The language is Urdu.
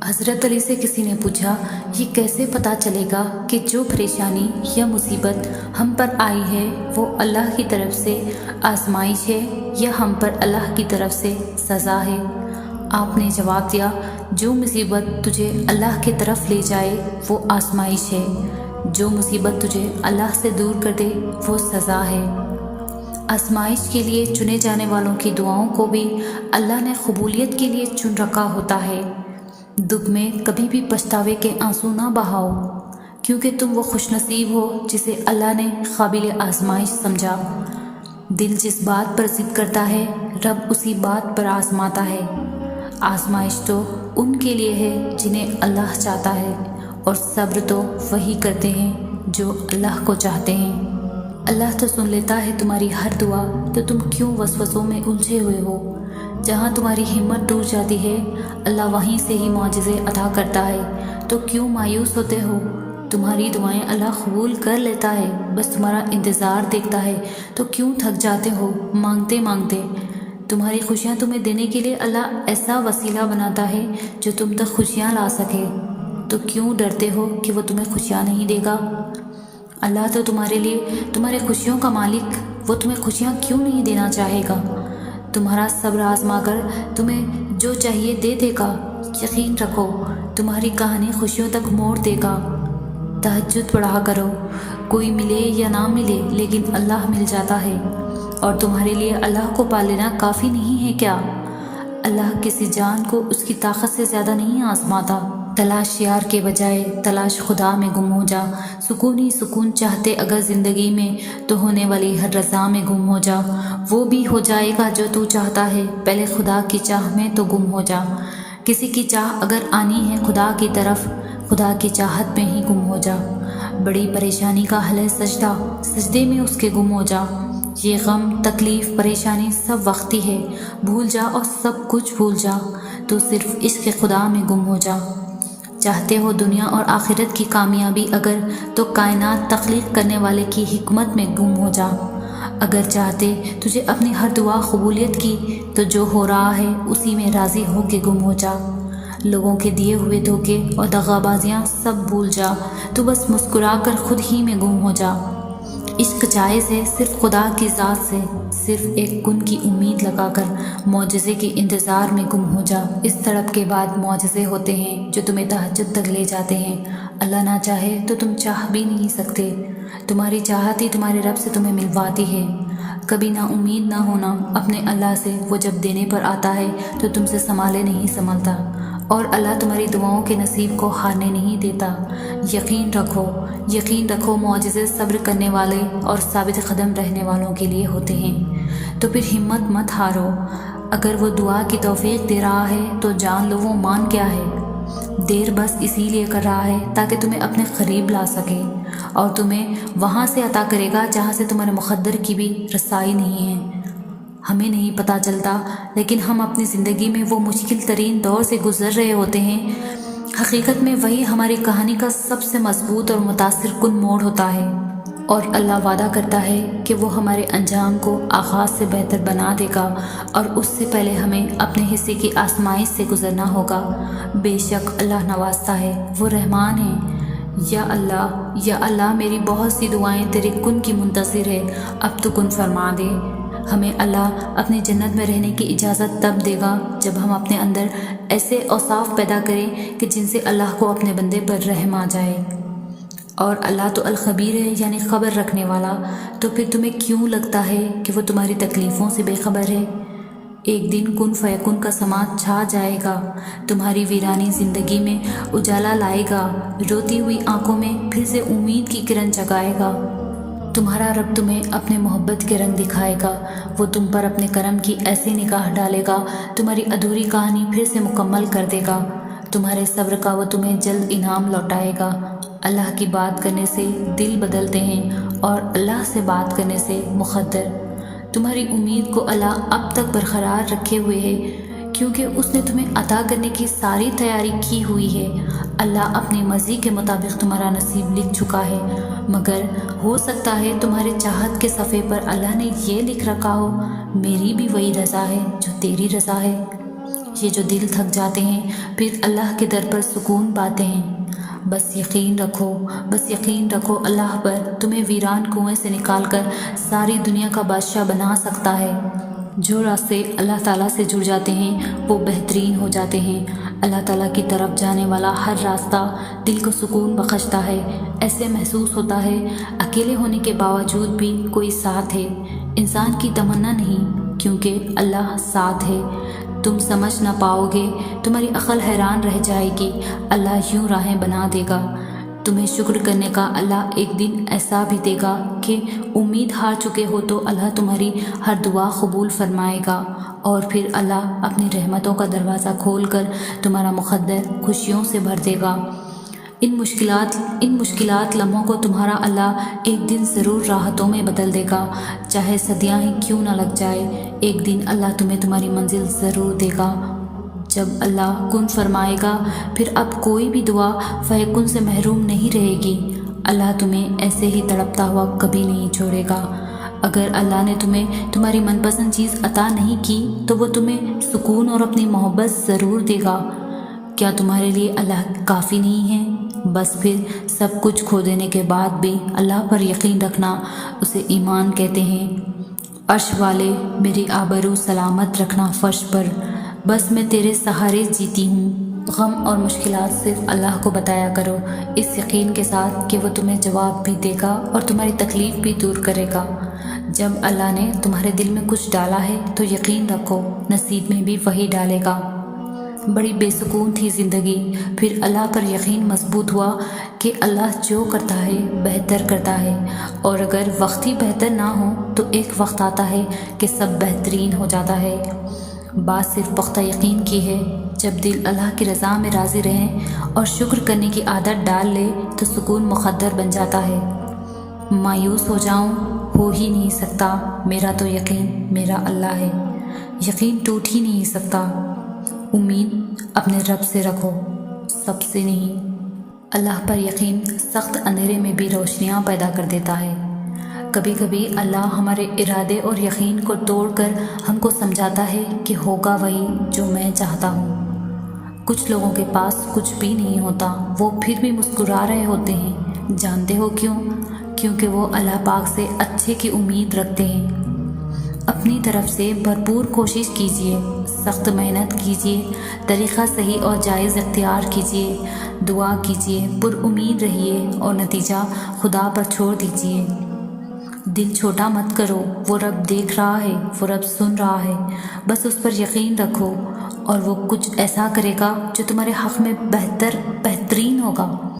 حضرت علی سے کسی نے پوچھا، یہ کیسے پتہ چلے گا کہ جو پریشانی یا مصیبت ہم پر آئی ہے وہ اللہ کی طرف سے آزمائش ہے یا ہم پر اللہ کی طرف سے سزا ہے؟ آپ نے جواب دیا، جو مصیبت تجھے اللہ کی طرف لے جائے وہ آزمائش ہے، جو مصیبت تجھے اللہ سے دور کر دے وہ سزا ہے۔ آزمائش کے لیے چنے جانے والوں کی دعاؤں کو بھی اللہ نے قبولیت کے لیے چن رکھا ہوتا ہے۔ دکھ میں کبھی بھی پچھتاوے کے آنسو نہ بہاؤ، کیونکہ تم وہ خوش نصیب ہو جسے اللہ نے قابل آزمائش سمجھا۔ دل جس بات پر ضد کرتا ہے رب اسی بات پر آزماتا ہے۔ آزمائش تو ان کے لیے ہے جنہیں اللہ چاہتا ہے، اور صبر تو وہی کرتے ہیں جو اللہ کو چاہتے ہیں۔ اللہ تو سن لیتا ہے تمہاری ہر دعا، تو تم کیوں وسوسوں میں الجھے ہوئے ہو؟ جہاں تمہاری ہمت ٹوٹ جاتی ہے اللہ وہیں سے ہی معجزے عطا کرتا ہے، تو کیوں مایوس ہوتے ہو؟ تمہاری دعائیں اللہ قبول کر لیتا ہے، بس تمہارا انتظار دیکھتا ہے، تو کیوں تھک جاتے ہو مانگتے مانگتے؟ تمہاری خوشیاں تمہیں دینے کے لیے اللہ ایسا وسیلہ بناتا ہے جو تم تک خوشیاں لا سکے، تو کیوں ڈرتے ہو کہ وہ تمہیں خوشیاں نہیں دے گا؟ اللہ تو تمہارے لیے تمہارے خوشیوں کا مالک، وہ تمہیں خوشیاں کیوں نہیں دینا چاہے گا؟ تمہارا صبر آزما کر تمہیں جو چاہیے دے دے گا، یقین رکھو تمہاری کہانی خوشیوں تک موڑ دے گا۔ تہجد پڑھا کرو، کوئی ملے یا نہ ملے لیکن اللہ مل جاتا ہے، اور تمہارے لیے اللہ کو پا لینا کافی نہیں ہے کیا؟ اللہ کسی جان کو اس کی طاقت سے زیادہ نہیں آزماتا۔ تلاش یار کے بجائے تلاش خدا میں گم ہو جا، سکون ہی سکون چاہتے اگر زندگی میں تو ہونے والی ہر رضا میں گم ہو جا، وہ بھی ہو جائے گا جو تو چاہتا ہے، پہلے خدا کی چاہ میں تو گم ہو جا۔ کسی کی چاہ اگر آنی ہے خدا کی طرف، خدا کی چاہت میں ہی گم ہو جا۔ بڑی پریشانی کا حل ہے سجدہ، سجدے میں اس کے گم ہو جا۔ یہ غم تکلیف پریشانی سب وقتی ہے، بھول جا اور سب کچھ بھول جا، تو صرف عشق خدا میں گم ہو جا۔ چاہتے ہو دنیا اور آخرت کی کامیابی اگر، تو کائنات تخلیق کرنے والے کی حکمت میں گم ہو جا۔ اگر چاہتے تجھے اپنی ہر دعا قبولیت کی، تو جو ہو رہا ہے اسی میں راضی ہو کے گم ہو جا۔ لوگوں کے دیے ہوئے دھوکے اور دغا بازیاں سب بھول جا، تو بس مسکرا کر خود ہی میں گم ہو جا۔ عشق جائز ہے صرف خدا کی ذات سے، صرف ایک کن کی امید لگا کر معجزے کے انتظار میں گم ہو جا۔ اس تڑپ کے بعد معجزے ہوتے ہیں جو تمہیں تہجد تک لے جاتے ہیں۔ اللہ نہ چاہے تو تم چاہ بھی نہیں سکتے، تمہاری چاہت ہی تمہارے رب سے تمہیں ملواتی ہے۔ کبھی نا امید نہ ہونا اپنے اللہ سے، وہ جب دینے پر آتا ہے تو تم سے سنبھالے نہیں سنبھلتا، اور اللہ تمہاری دعاؤں کے نصیب کو ہارنے نہیں دیتا۔ یقین رکھو، یقین رکھو معجزے صبر کرنے والے اور ثابت قدم رہنے والوں کے لیے ہوتے ہیں۔ تو پھر ہمت مت ہارو، اگر وہ دعا کی توفیق دے رہا ہے تو جان لو وہ مان کیا ہے۔ دیر بس اسی لیے کر رہا ہے تاکہ تمہیں اپنے قریب لا سکے، اور تمہیں وہاں سے عطا کرے گا جہاں سے تمہارے مقدر کی بھی رسائی نہیں ہے۔ ہمیں نہیں پتہ چلتا، لیکن ہم اپنی زندگی میں وہ مشکل ترین دور سے گزر رہے ہوتے ہیں۔ حقیقت میں وہی ہماری کہانی کا سب سے مضبوط اور متاثر کن موڑ ہوتا ہے، اور اللہ وعدہ کرتا ہے کہ وہ ہمارے انجام کو آغاز سے بہتر بنا دے گا، اور اس سے پہلے ہمیں اپنے حصے کی آزمائش سے گزرنا ہوگا۔ بے شک اللہ نوازتا ہے، وہ رحمان ہے۔ یا اللہ میری بہت سی دعائیں تیرے کن کی منتظر ہے، اب تو کن فرما دے۔ ہمیں اللہ اپنی جنت میں رہنے کی اجازت تب دے گا جب ہم اپنے اندر ایسے اوصاف پیدا کریں کہ جن سے اللہ کو اپنے بندے پر رحم آ جائے۔ اور اللہ تو الخبیر ہے، یعنی خبر رکھنے والا، تو پھر تمہیں کیوں لگتا ہے کہ وہ تمہاری تکلیفوں سے بے خبر ہے؟ ایک دن کن فیکن کا سماج چھا جائے گا، تمہاری ویرانی زندگی میں اجالا لائے گا، روتی ہوئی آنکھوں میں پھر سے امید کی کرن جگائے گا۔ تمہارا رب تمہیں اپنے محبت کے رنگ دکھائے گا، وہ تم پر اپنے کرم کی ایسی نگاہ ڈالے گا، تمہاری ادھوری کہانی پھر سے مکمل کر دے گا۔ تمہارے صبر کا وہ تمہیں جلد انعام لوٹائے گا۔ اللہ کی بات کرنے سے دل بدلتے ہیں، اور اللہ سے بات کرنے سے مقدر۔ تمہاری امید کو اللہ اب تک برقرار رکھے ہوئے ہے، کیونکہ اس نے تمہیں عطا کرنے کی ساری تیاری کی ہوئی ہے۔ اللہ اپنی مرضی کے مطابق تمہارا نصیب لکھ چکا ہے، مگر ہو سکتا ہے تمہارے چاہت کے صفحے پر اللہ نے یہ لکھ رکھا ہو، میری بھی وہی رضا ہے جو تیری رضا ہے۔ یہ جو دل تھک جاتے ہیں پھر اللہ کے در پر سکون پاتے ہیں۔ بس یقین رکھو اللہ پر، تمہیں ویران کنویں سے نکال کر ساری دنیا کا بادشاہ بنا سکتا ہے۔ جو راستے اللہ تعالیٰ سے جڑ جاتے ہیں وہ بہترین ہو جاتے ہیں۔ اللہ تعالیٰ کی طرف جانے والا ہر راستہ دل کو سکون بخشتا ہے۔ ایسے محسوس ہوتا ہے اکیلے ہونے کے باوجود بھی کوئی ساتھ ہے۔ انسان کی تمنا نہیں، کیونکہ اللہ ساتھ ہے۔ تم سمجھ نہ پاؤ گے، تمہاری عقل حیران رہ جائے گی، اللہ یوں راہیں بنا دے گا۔ تمہیں شکر کرنے کا اللہ ایک دن ایسا بھی دے گا کہ امید ہار چکے ہو تو اللہ تمہاری ہر دعا قبول فرمائے گا، اور پھر اللہ اپنی رحمتوں کا دروازہ کھول کر تمہارا مقدر خوشیوں سے بھر دے گا۔ ان مشکلات لمحوں کو تمہارا اللہ ایک دن ضرور راحتوں میں بدل دے گا، چاہے صدیاں ہی کیوں نہ لگ جائے۔ ایک دن اللہ تمہیں تمہاری منزل ضرور دے گا۔ جب اللہ کن فرمائے گا پھر اب کوئی بھی دعا فیکن سے محروم نہیں رہے گی۔ اللہ تمہیں ایسے ہی تڑپتا ہوا کبھی نہیں چھوڑے گا۔ اگر اللہ نے تمہیں تمہاری من پسند چیز عطا نہیں کی تو وہ تمہیں سکون اور اپنی محبت ضرور دے گا۔ کیا تمہارے لیے اللہ کافی نہیں ہے؟ بس پھر سب کچھ کھو دینے کے بعد بھی اللہ پر یقین رکھنا، اسے ایمان کہتے ہیں۔ عرش والے میری آبرو سلامت رکھنا فرش پر، بس میں تیرے سہارے جیتی ہوں۔ غم اور مشکلات صرف اللہ کو بتایا کرو، اس یقین کے ساتھ کہ وہ تمہیں جواب بھی دے گا اور تمہاری تکلیف بھی دور کرے گا۔ جب اللہ نے تمہارے دل میں کچھ ڈالا ہے تو یقین رکھو نصیب میں بھی وہی ڈالے گا۔ بڑی بے سکون تھی زندگی، پھر اللہ پر یقین مضبوط ہوا کہ اللہ جو کرتا ہے بہتر کرتا ہے، اور اگر وقت ہی بہتر نہ ہو تو ایک وقت آتا ہے کہ سب بہترین ہو جاتا ہے۔ بات صرف پختہ یقین کی ہے۔ جب دل اللہ کی رضا میں راضی رہے اور شکر کرنے کی عادت ڈال لے تو سکون مقدر بن جاتا ہے۔ مایوس ہو جاؤں، ہو ہی نہیں سکتا، میرا تو یقین میرا اللہ ہے، یقین ٹوٹ ہی نہیں سکتا۔ امید اپنے رب سے رکھو، سب سے نہیں۔ اللہ پر یقین سخت اندھیرے میں بھی روشنیاں پیدا کر دیتا ہے۔ کبھی کبھی اللہ ہمارے ارادے اور یقین کو توڑ کر ہم کو سمجھاتا ہے کہ ہوگا وہی جو میں چاہتا ہوں۔ کچھ لوگوں کے پاس کچھ بھی نہیں ہوتا، وہ پھر بھی مسکرا رہے ہوتے ہیں۔ جانتے ہو کیوں؟ کیونکہ وہ اللہ پاک سے اچھے کی امید رکھتے ہیں۔ اپنی طرف سے بھرپور کوشش کیجیے، سخت محنت کیجیے، طریقہ صحیح اور جائز اختیار کیجیے، دعا کیجیے، پر امید رہیے اور نتیجہ خدا پر چھوڑ دیجیے۔ دل چھوٹا مت کرو، وہ رب دیکھ رہا ہے، وہ رب سن رہا ہے، بس اس پر یقین رکھو اور وہ کچھ ایسا کرے گا جو تمہارے حق میں بہترین ہوگا۔